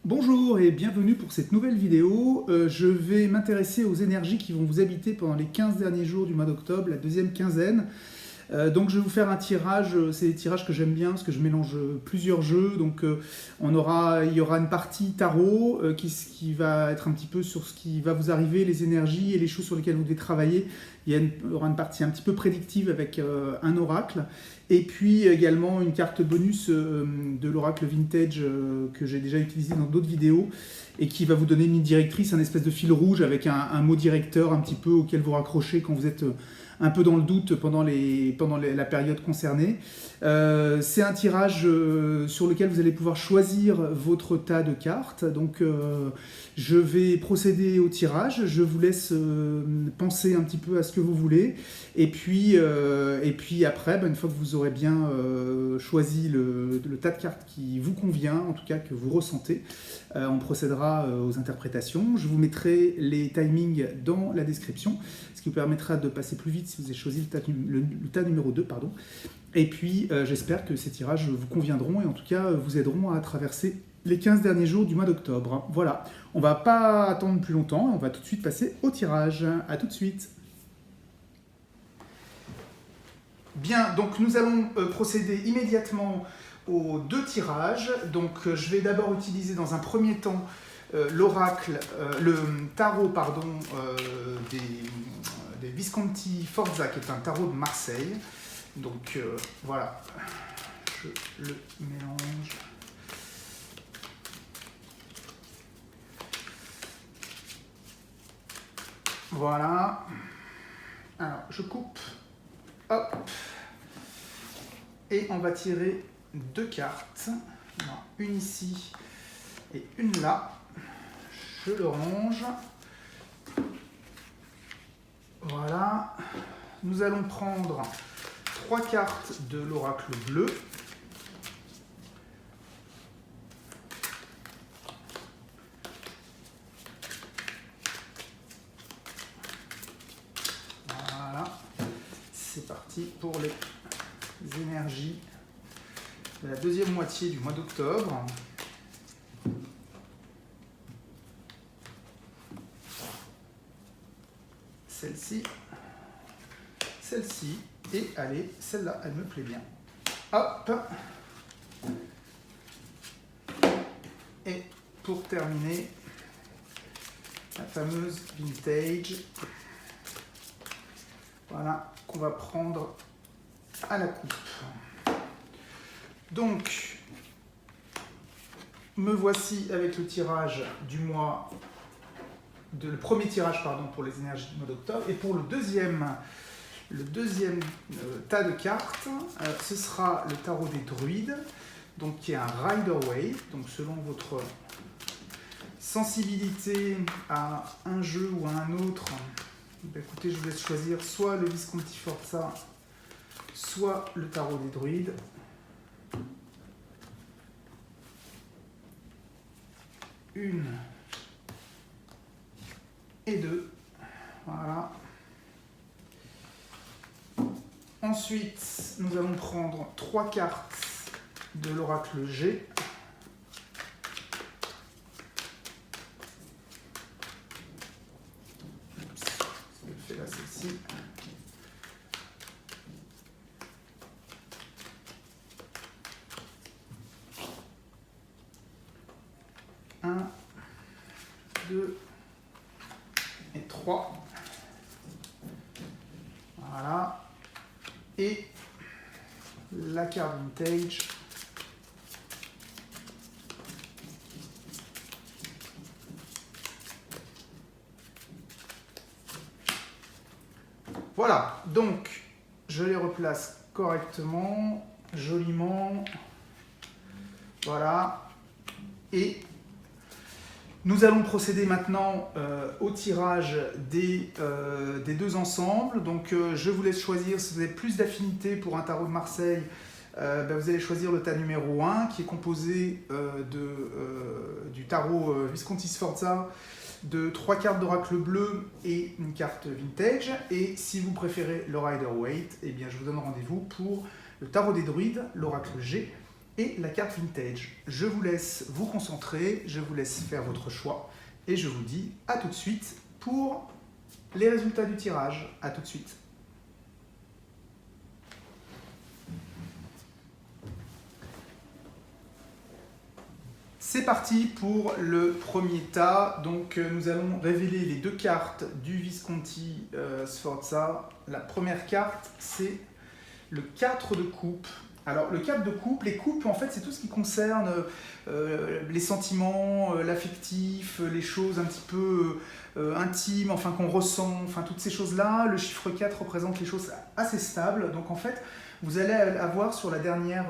Bonjour et bienvenue pour cette nouvelle vidéo. Je vais m'intéresser aux énergies qui vont vous habiter pendant les 15 derniers jours du mois d'octobre, la deuxième quinzaine. Donc je vais vous faire un tirage, c'est des tirages que j'aime bien parce que je mélange plusieurs jeux. Donc il y aura une partie tarot qui va être un petit peu sur ce qui va vous arriver, les énergies et les choses sur lesquelles vous devez travailler. Il y aura une partie un petit peu prédictive avec un oracle. Et puis également une carte bonus de l'oracle vintage que j'ai déjà utilisé dans d'autres vidéos et qui va vous donner une ligne directrice, un espèce de fil rouge avec un mot directeur un petit peu auquel vous raccrochez quand vous êtes un peu dans le doute pendant la période concernée. C'est un tirage sur lequel vous allez pouvoir choisir votre tas de cartes. Donc je vais procéder au tirage, je vous laisse penser un petit peu à ce que vous voulez. Et puis après, une fois que vous aurez bien choisi le tas de cartes qui vous convient, en tout cas que vous ressentez, on procédera aux interprétations. Je vous mettrai les timings dans la description, ce qui vous permettra de passer plus vite si vous avez choisi le tas numéro 2. Pardon. Et puis j'espère que ces tirages vous conviendront et en tout cas vous aideront à traverser les 15 derniers jours du mois d'octobre. Voilà, on ne va pas attendre plus longtemps, on va tout de suite passer au tirage. A tout de suite. Bien, donc nous allons procéder immédiatement aux deux tirages. Donc je vais d'abord utiliser dans un premier temps l'oracle, le tarot des Visconti Forza, qui est un tarot de Marseille. Donc voilà, je le mélange. Voilà. Alors je coupe. Hop. Et on va tirer deux cartes. Une ici et une là. Je le range. Voilà. Nous allons prendre trois cartes de l'oracle bleu. Voilà. C'est parti pour les énergies de la deuxième moitié du mois d'octobre. Celle-ci, celle-ci, et allez, celle-là, elle me plaît bien. Hop. Et pour terminer, la fameuse vintage, voilà, qu'on va prendre à la coupe. Donc, me voici avec le tirage du mois, le premier tirage pour les énergies du mois d'octobre. Et pour le deuxième tas de cartes, ce sera le tarot des druides, donc qui est un Rider-Waite. Donc selon votre sensibilité à un jeu ou à un autre, écoutez, je vous laisse choisir soit le Visconti Forza, soit le tarot des druides. Une et deux. Voilà. Ensuite, nous allons prendre trois cartes de l'oracle G. Je fais là celle-ci. Un, deux et trois. Voilà. Et la carte vintage. Voilà, donc je les replace correctement, joliment. Voilà. Et nous allons procéder maintenant au tirage des deux ensembles. Donc je vous laisse choisir si vous avez plus d'affinité pour un tarot de Marseille. Vous allez choisir le tas numéro 1 qui est composé du tarot Visconti Sforza, de 3 cartes d'oracle bleu et une carte vintage. Et si vous préférez le Rider-Waite, eh bien je vous donne rendez-vous pour le tarot des druides, l'oracle G, et la carte vintage. Je vous laisse vous concentrer, je vous laisse faire votre choix et je vous dis à tout de suite pour les résultats du tirage. À tout de suite. C'est parti pour le premier tas. Donc nous allons révéler les deux cartes du Visconti Sforza. La première carte, c'est le 4 de coupe. Alors le 4 de coupe, les coupes en fait c'est tout ce qui concerne les sentiments, l'affectif, les choses un petit peu intimes, enfin qu'on ressent, enfin toutes ces choses-là. Le chiffre 4 représente les choses assez stables. Donc en fait, vous allez avoir sur la dernière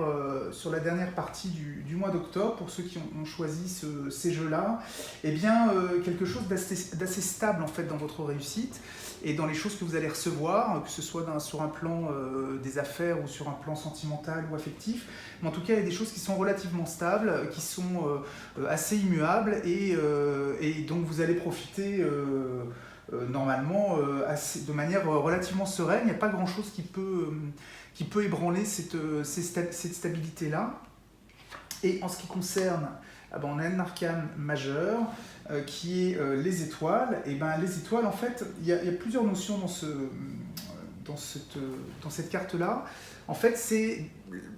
partie du mois d'octobre, pour ceux qui ont choisi ces jeux-là, eh bien quelque chose d'assez stable en fait dans votre réussite et dans les choses que vous allez recevoir, que ce soit sur un plan des affaires ou sur un plan sentimental ou affectif. Mais en tout cas, il y a des choses qui sont relativement stables, qui sont assez immuables et donc vous allez profiter normalement de manière relativement sereine. Il n'y a pas grand-chose qui peut ébranler cette stabilité-là. Et en ce qui concerne, on a un arcane majeur qui est les étoiles. Et ben les étoiles, en fait, il y a plusieurs notions dans cette carte-là. En fait, c'est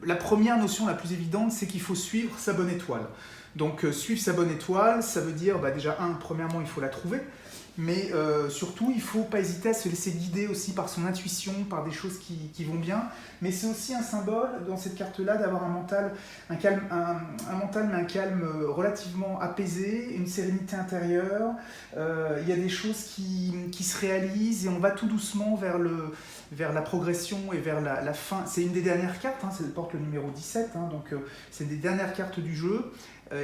la première notion la plus évidente, c'est qu'il faut suivre sa bonne étoile. Donc suivre sa bonne étoile, ça veut dire déjà, premièrement, il faut la trouver. Mais surtout, il ne faut pas hésiter à se laisser guider aussi par son intuition, par des choses qui vont bien. Mais c'est aussi un symbole dans cette carte-là d'avoir un mental relativement apaisé, une sérénité intérieure. Il y a des choses qui se réalisent et on va tout doucement vers la progression et vers la fin. C'est une des dernières cartes, elle porte le numéro 17, donc c'est une des dernières cartes du jeu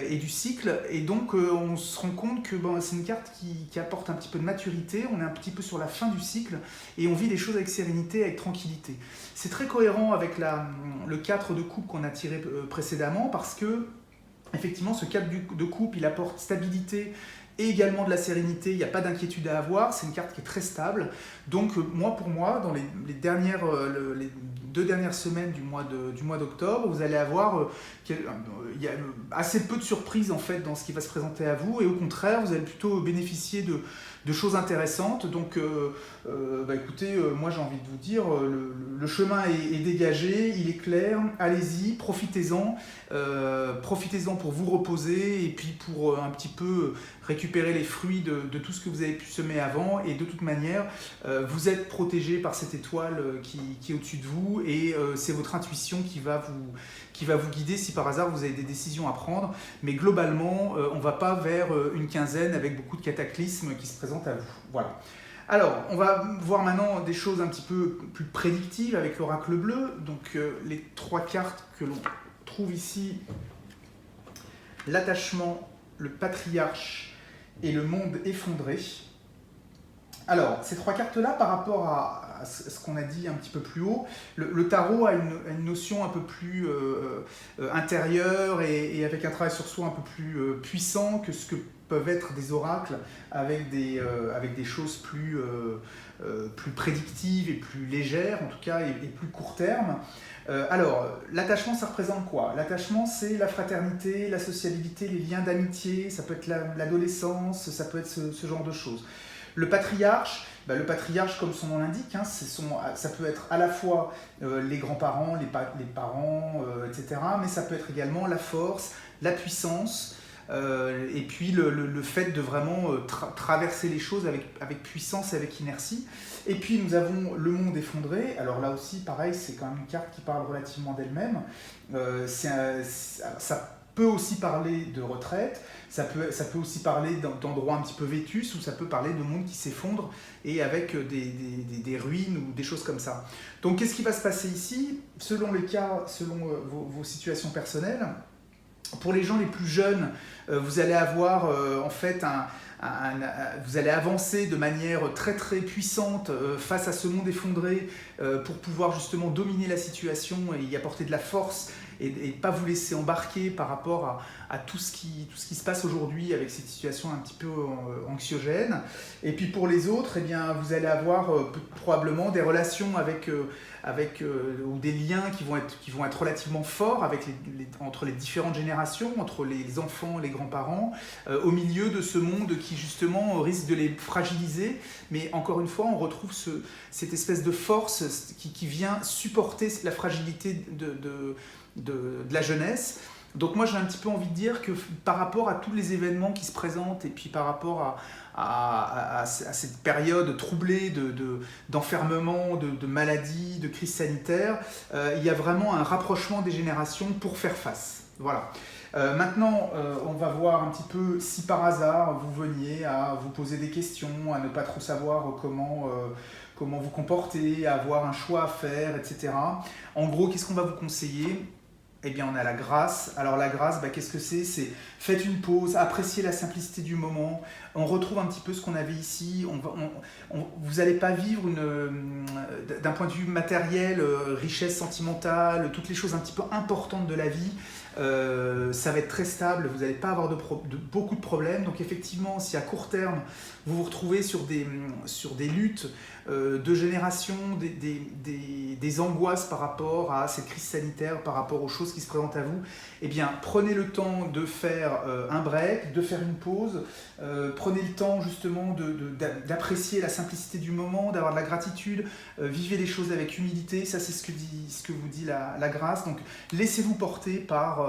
et du cycle, et donc on se rend compte que c'est une carte qui apporte un petit peu de maturité, on est un petit peu sur la fin du cycle et on vit les choses avec sérénité, avec tranquillité. C'est très cohérent avec le 4 de coupe qu'on a tiré précédemment, parce que effectivement ce 4 de coupe il apporte stabilité et également de la sérénité, il n'y a pas d'inquiétude à avoir, c'est une carte qui est très stable. Donc pour moi, dans les 2 dernières semaines du mois d'octobre, vous allez avoir il y a assez peu de surprises en fait dans ce qui va se présenter à vous, et au contraire, vous allez plutôt bénéficier de choses intéressantes. Donc écoutez, moi j'ai envie de vous dire, le chemin est dégagé, il est clair, allez-y, profitez-en pour vous reposer et puis pour un petit peu récupérer les fruits de tout ce que vous avez pu semer avant. Et de toute manière, vous êtes protégé par cette étoile qui est au-dessus de vous, et c'est votre intuition qui va vous guider si par hasard vous avez des décisions à prendre. Mais globalement, on ne va pas vers une quinzaine avec beaucoup de cataclysmes qui se présentent à vous. Voilà. Alors, on va voir maintenant des choses un petit peu plus prédictives avec l'oracle bleu. Donc, les 3 cartes que l'on trouve ici, l'attachement, le patriarche et le monde effondré. Alors, ces 3 cartes-là, par rapport à ce qu'on a dit un petit peu plus haut, le tarot a une notion un peu plus intérieure et avec un travail sur soi un peu plus puissant que ce que peuvent être des oracles avec des choses plus prédictives et plus légères, en tout cas, et plus court terme. Alors, l'attachement, ça représente quoi? L'attachement, c'est la fraternité, la sociabilité, les liens d'amitié, ça peut être l'adolescence, ça peut être ce genre de choses. Le patriarche, comme son nom l'indique, ça peut être à la fois les grands-parents, les parents, etc., mais ça peut être également la force, la puissance, et puis le fait de vraiment traverser les choses avec puissance et avec inertie. Et puis nous avons le monde effondré. Alors là aussi, pareil, c'est quand même une carte qui parle relativement d'elle-même. Ça peut aussi parler de retraite, ça peut aussi parler d'endroits un petit peu vétus, ou ça peut parler de monde qui s'effondre et avec des ruines ou des choses comme ça. Donc qu'est-ce qui va se passer ici? Selon les cas, selon vos situations personnelles, pour les gens les plus jeunes, vous allez avoir en fait vous allez avancer de manière très très puissante face à ce monde effondré pour pouvoir justement dominer la situation et y apporter de la force et pas vous laisser embarquer par rapport à tout ce qui se passe aujourd'hui avec cette situation un petit peu anxiogène. Et puis pour les autres, eh bien, vous allez avoir probablement des relations ou des liens qui vont être relativement forts entre les différentes générations, entre les enfants, les grands-parents, au milieu de ce monde qui justement risque de les fragiliser. Mais encore une fois, on retrouve cette espèce de force qui vient supporter la fragilité de la jeunesse. Donc moi j'ai un petit peu envie de dire que par rapport à tous les événements qui se présentent et puis par rapport à cette période troublée d'enfermement, de maladies, de crise sanitaire, il y a vraiment un rapprochement des générations pour faire face. Voilà. Maintenant, on va voir un petit peu si par hasard vous veniez à vous poser des questions, à ne pas trop savoir comment vous comporter, à avoir un choix à faire, etc. En gros, qu'est-ce qu'on va vous conseiller ? Eh bien, on a la grâce. Alors la grâce, qu'est-ce que c'est ? C'est faites une pause, appréciez la simplicité du moment. On retrouve un petit peu ce qu'on avait ici. Vous n'allez pas vivre d'un point de vue matériel, richesse sentimentale, toutes les choses un petit peu importantes de la vie. Ça va être très stable, vous n'allez pas avoir beaucoup de problèmes. Donc effectivement, si à court terme, vous vous retrouvez sur des luttes de génération, des angoisses par rapport à cette crise sanitaire, par rapport aux choses qui se présentent à vous, eh bien, prenez le temps de faire un break, de faire une pause, prenez le temps justement d'apprécier la simplicité du moment, d'avoir de la gratitude, vivez les choses avec humilité, ça c'est ce que vous dit la grâce. Donc laissez-vous porter par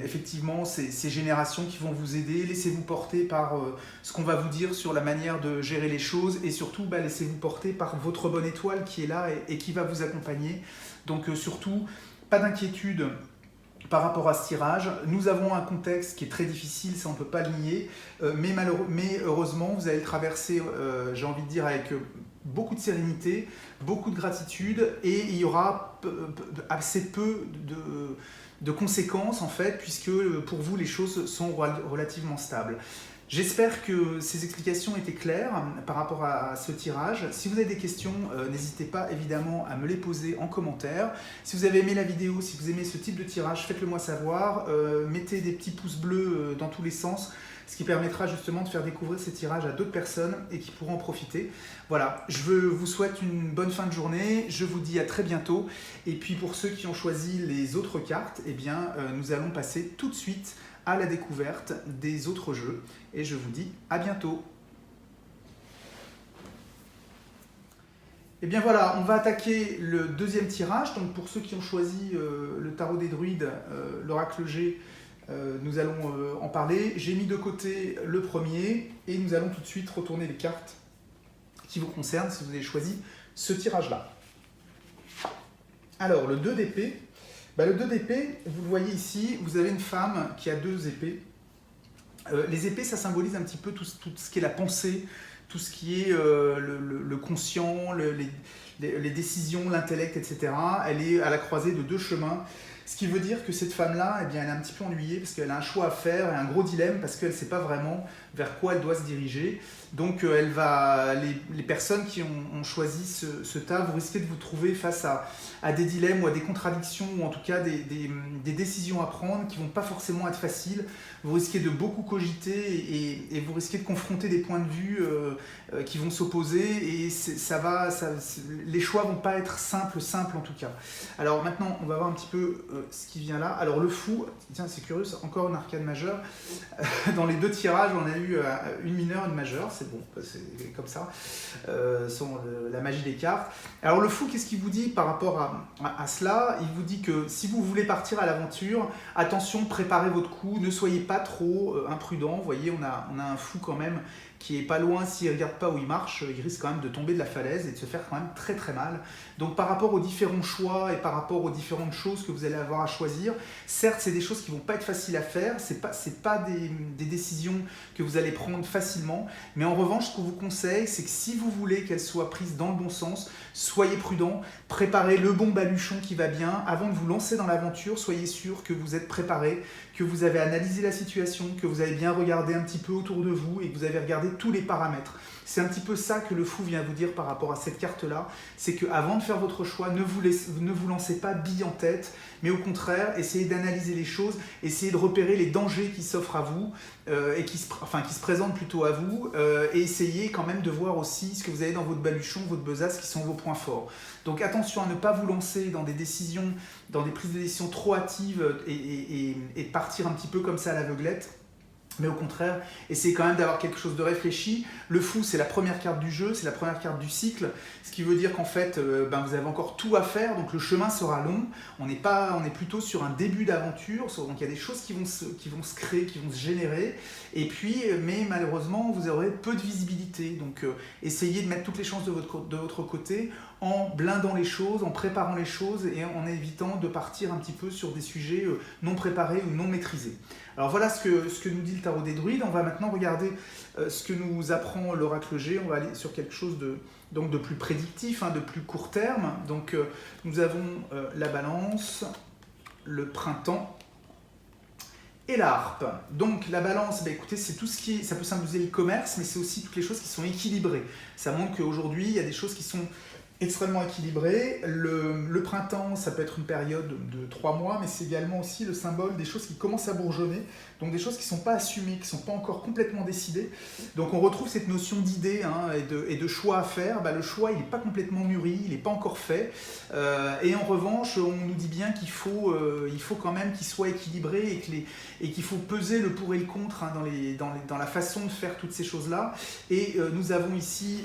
effectivement ces générations qui vont vous aider, laissez-vous porter par ce qu'on va vous dire sur la manière de gérer les choses et surtout laissez-vous porter par votre bonne étoile qui est là et qui va vous accompagner. Donc surtout, pas d'inquiétude par rapport à ce tirage. Nous avons un contexte qui est très difficile, ça on ne peut pas le nier, mais heureusement vous allez le traverser, j'ai envie de dire, avec beaucoup de sérénité, beaucoup de gratitude et il y aura assez peu de conséquences en fait, puisque pour vous les choses sont relativement stables. J'espère que ces explications étaient claires par rapport à ce tirage. Si vous avez des questions, n'hésitez pas évidemment à me les poser en commentaire. Si vous avez aimé la vidéo, si vous aimez ce type de tirage, faites-le moi savoir. Mettez des petits pouces bleus dans tous les sens, ce qui permettra justement de faire découvrir ces tirages à d'autres personnes et qui pourront en profiter. Voilà, je vous souhaite une bonne fin de journée, je vous dis à très bientôt. Et puis pour ceux qui ont choisi les autres cartes, eh bien, nous allons passer tout de suite à la découverte des autres jeux. Et je vous dis à bientôt. Et bien voilà, on va attaquer le deuxième tirage. Donc pour ceux qui ont choisi le tarot des druides, l'oracle G, nous allons en parler. J'ai mis de côté le premier et nous allons tout de suite retourner les cartes qui vous concernent si vous avez choisi ce tirage-là. Alors le 2 d'épée. Le 2 d'épée, vous le voyez ici, vous avez une femme qui a 2 épées. Les épées, ça symbolise un petit peu tout ce qui est la pensée, tout ce qui est le conscient, les décisions, l'intellect, etc. Elle est à la croisée de 2 chemins. Ce qui veut dire que cette femme-là, eh bien, elle est un petit peu ennuyée parce qu'elle a un choix à faire et un gros dilemme parce qu'elle ne sait pas vraiment vers quoi elle doit se diriger. Donc les personnes qui ont choisi ce tas, vous risquez de vous trouver face à des dilemmes ou à des contradictions ou en tout cas des décisions à prendre qui ne vont pas forcément être faciles. Vous risquez de beaucoup cogiter et vous risquez de confronter des points de vue qui vont s'opposer et les choix ne vont pas être simples en tout cas. Alors maintenant, on va voir un petit peu ce qui vient là. Alors le fou, tiens c'est curieux, c'est encore une arcane majeure. Dans les 2 tirages, on a eu une mineure, une majeure, c'est bon, c'est comme ça, la magie des cartes. Alors le fou, qu'est-ce qu'il vous dit par rapport à cela ? Il vous dit que si vous voulez partir à l'aventure, attention, préparez votre coup, ne soyez pas trop imprudent. Vous voyez, on a un fou quand même qui est pas loin, s'il ne regarde pas où il marche, il risque quand même de tomber de la falaise et de se faire quand même très très mal. Donc par rapport aux différents choix et par rapport aux différentes choses que vous allez avoir à choisir, certes c'est des choses qui ne vont pas être faciles à faire, c'est pas des décisions que vous allez prendre facilement, mais en revanche ce qu'on vous conseille, c'est que si vous voulez qu'elles soient prises dans le bon sens, soyez prudent, préparez le bon baluchon qui va bien, avant de vous lancer dans l'aventure, soyez sûr que vous êtes préparé, que vous avez analysé la situation, que vous avez bien regardé un petit peu autour de vous et que vous avez regardé tous les paramètres. C'est un petit peu ça que le fou vient vous dire par rapport à cette carte-là, c'est qu'avant de faire votre choix, ne vous lancez pas bille en tête, mais au contraire, essayez d'analyser les choses, essayez de repérer les dangers qui s'offrent à vous, et qui se présentent plutôt à vous, et essayez quand même de voir aussi ce que vous avez dans votre baluchon, votre besace, qui sont vos points forts. Donc attention à ne pas vous lancer dans des décisions, dans des prises de décision trop hâtives et de partir un petit peu comme ça à l'aveuglette. Mais au contraire, essayez quand même d'avoir quelque chose de réfléchi. Le fou, c'est la première carte du jeu, c'est la première carte du cycle, ce qui veut dire qu'en fait, vous avez encore tout à faire, donc le chemin sera long. On est plutôt sur un début d'aventure, donc il y a des choses qui vont se créer, qui vont se générer, et puis, mais malheureusement, vous aurez peu de visibilité. Donc essayez de mettre toutes les chances de votre côté, en blindant les choses, en préparant les choses et en évitant de partir un petit peu sur des sujets non préparés ou non maîtrisés. Alors voilà ce que nous dit le tarot des druides. On va maintenant regarder ce que nous apprend l'oracle G. On va aller sur quelque chose de plus prédictif, de plus court terme. Donc nous avons la balance, le printemps et la harpe. Donc la balance, écoutez, c'est tout ce qui est, ça peut symboliser le commerce, mais c'est aussi toutes les choses qui sont équilibrées. Ça montre qu'aujourd'hui, il y a des choses qui sont extrêmement équilibré. Le printemps, ça peut être une période de 3 mois, mais c'est également aussi le symbole des choses qui commencent à bourgeonner, donc des choses qui ne sont pas assumées, qui ne sont pas encore complètement décidées. Donc on retrouve cette notion d'idée et de choix à faire. Le choix, il n'est pas complètement mûri, il n'est pas encore fait. Et en revanche, on nous dit bien qu'il faut quand même qu'il soit équilibré et qu'il faut peser le pour et le contre dans la façon de faire toutes ces choses-là. Et nous avons ici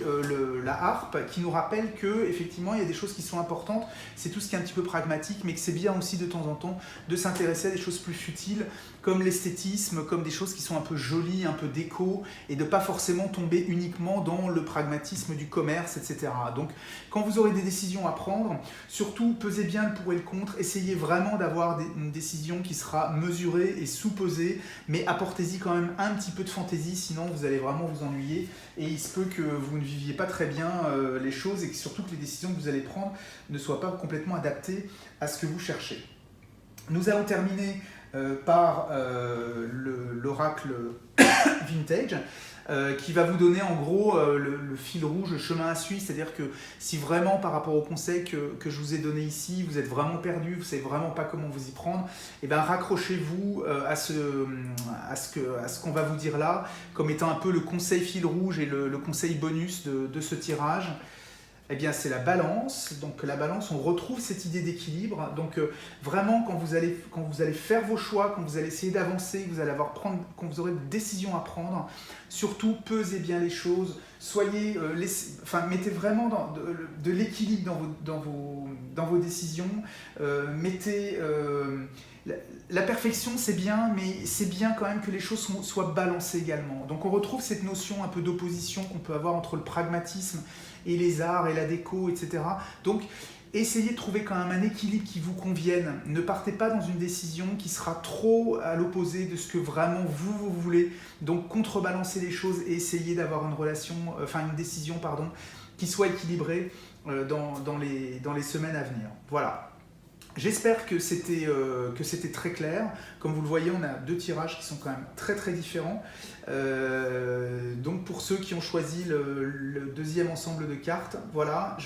la harpe qui nous rappelle que effectivement il y a des choses qui sont importantes, c'est tout ce qui est un petit peu pragmatique, mais que c'est bien aussi de temps en temps de s'intéresser à des choses plus futiles comme l'esthétisme, comme des choses qui sont un peu jolies, un peu déco, et de pas forcément tomber uniquement dans le pragmatisme du commerce, etc. Donc quand vous aurez des décisions à prendre, surtout pesez bien le pour et le contre, essayez vraiment d'avoir une décision qui sera mesurée et sous-pesée, mais apportez-y quand même un petit peu de fantaisie, sinon vous allez vraiment vous ennuyer, et il se peut que vous ne viviez pas très bien les choses, et que surtout que les décisions que vous allez prendre ne soient pas complètement adaptées à ce que vous cherchez. Nous allons terminer par l'oracle Vintage, qui va vous donner en gros le fil rouge, le chemin à suivre. C'est-à-dire que si vraiment par rapport au conseil que je vous ai donné ici, vous êtes vraiment perdu, vous ne savez vraiment pas comment vous y prendre, et bien raccrochez-vous à ce qu'on va vous dire là, comme étant un peu le conseil fil rouge et le conseil bonus de ce tirage. Eh bien, c'est la balance. Donc la balance, on retrouve cette idée d'équilibre. Donc vraiment, quand vous allez faire vos choix, quand vous allez essayer d'avancer, quand vous aurez des décisions à prendre, surtout pesez bien les choses. Mettez vraiment de l'équilibre dans vos décisions. La perfection, c'est bien, mais c'est bien quand même que les choses soient balancées également. Donc on retrouve cette notion un peu d'opposition qu'on peut avoir entre le pragmatisme et les arts et la déco, etc. Donc essayez de trouver quand même un équilibre qui vous convienne. Ne partez pas dans une décision qui sera trop à l'opposé de ce que vraiment vous voulez. Donc contrebalancez les choses et essayez d'avoir une décision qui soit équilibrée dans les semaines à venir. Voilà. J'espère que c'était très clair. Comme vous le voyez, on a 2 tirages qui sont quand même très très différents. Donc pour ceux qui ont choisi le deuxième ensemble de cartes, voilà,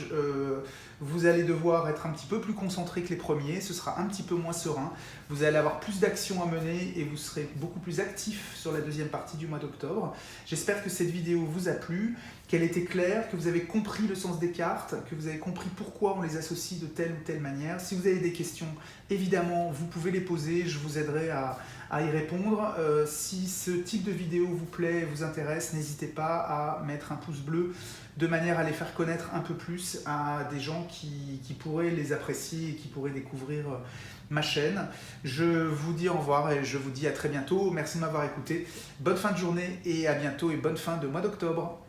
vous allez devoir être un petit peu plus concentré que les premiers, ce sera un petit peu moins serein, vous allez avoir plus d'actions à mener et vous serez beaucoup plus actif sur la deuxième partie du mois d'octobre. J'espère que cette vidéo vous a plu, qu'elle était claire, que vous avez compris le sens des cartes, que vous avez compris pourquoi on les associe de telle ou telle manière. Si vous avez des questions, évidemment, vous pouvez les poser, je vous aiderai à y répondre. Si ce type de vidéo vous plaît, vous intéresse, n'hésitez pas à mettre un pouce bleu de manière à les faire connaître un peu plus à des gens qui pourraient les apprécier et qui pourraient découvrir ma chaîne. Je vous dis au revoir et je vous dis à très bientôt. Merci de m'avoir écouté. Bonne fin de journée et à bientôt et bonne fin de mois d'octobre.